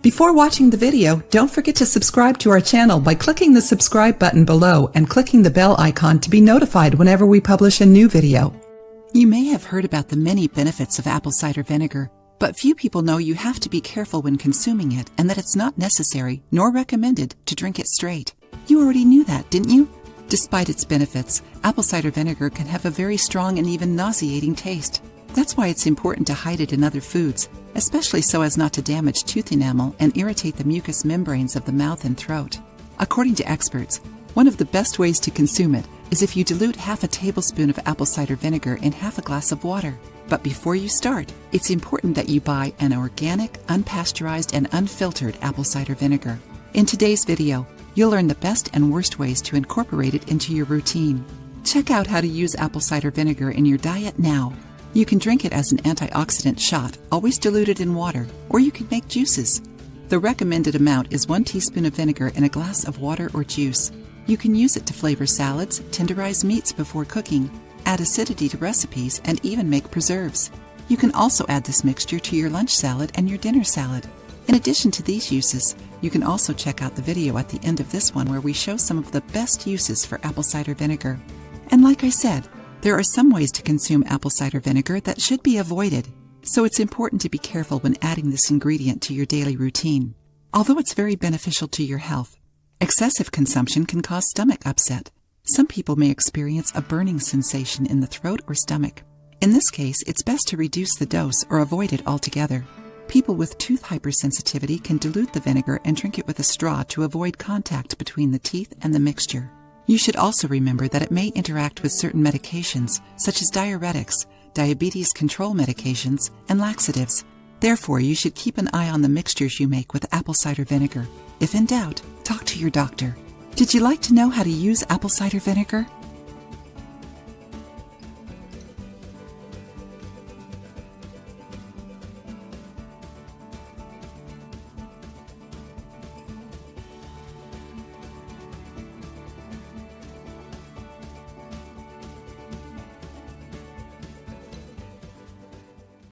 Before watching the video, don't forget to subscribe to our channel by clicking the subscribe button below and clicking the bell icon to be notified whenever we publish a new video. You may have heard about the many benefits of apple cider vinegar, but few people know you have to be careful when consuming it and that it's not necessary nor recommended to drink it straight. You already knew that, didn't you? Despite its benefits, apple cider vinegar can have a very strong and even nauseating taste. That's why it's important to hide it in other foods, especially so as not to damage tooth enamel and irritate the mucous membranes of the mouth and throat. According to experts, one of the best ways to consume it is if you dilute half a tablespoon of apple cider vinegar in half a glass of water. But before you start, it's important that you buy an organic, unpasteurized, and unfiltered apple cider vinegar. In today's video, you'll learn the best and worst ways to incorporate it into your routine. Check out how to use apple cider vinegar in your diet now. You can drink it as an antioxidant shot, always diluted in water, or you can make juices. The recommended amount is 1 teaspoon of vinegar in a glass of water or juice. You can use it to flavor salads, tenderize meats before cooking, add acidity to recipes, and even make preserves. You can also add this mixture to your lunch salad and your dinner salad. In addition to these uses, you can also check out the video at the end of this one where we show some of the best uses for apple cider vinegar. And like I said, there are some ways to consume apple cider vinegar that should be avoided, so it's important to be careful when adding this ingredient to your daily routine. Although it's very beneficial to your health, excessive consumption can cause stomach upset. Some people may experience a burning sensation in the throat or stomach. In this case, it's best to reduce the dose or avoid it altogether. People with tooth hypersensitivity can dilute the vinegar and drink it with a straw to avoid contact between the teeth and the mixture. You should also remember that it may interact with certain medications, such as diuretics, diabetes control medications, and laxatives. Therefore, you should keep an eye on the mixtures you make with apple cider vinegar. If in doubt, talk to your doctor. Did you like to know how to use apple cider vinegar?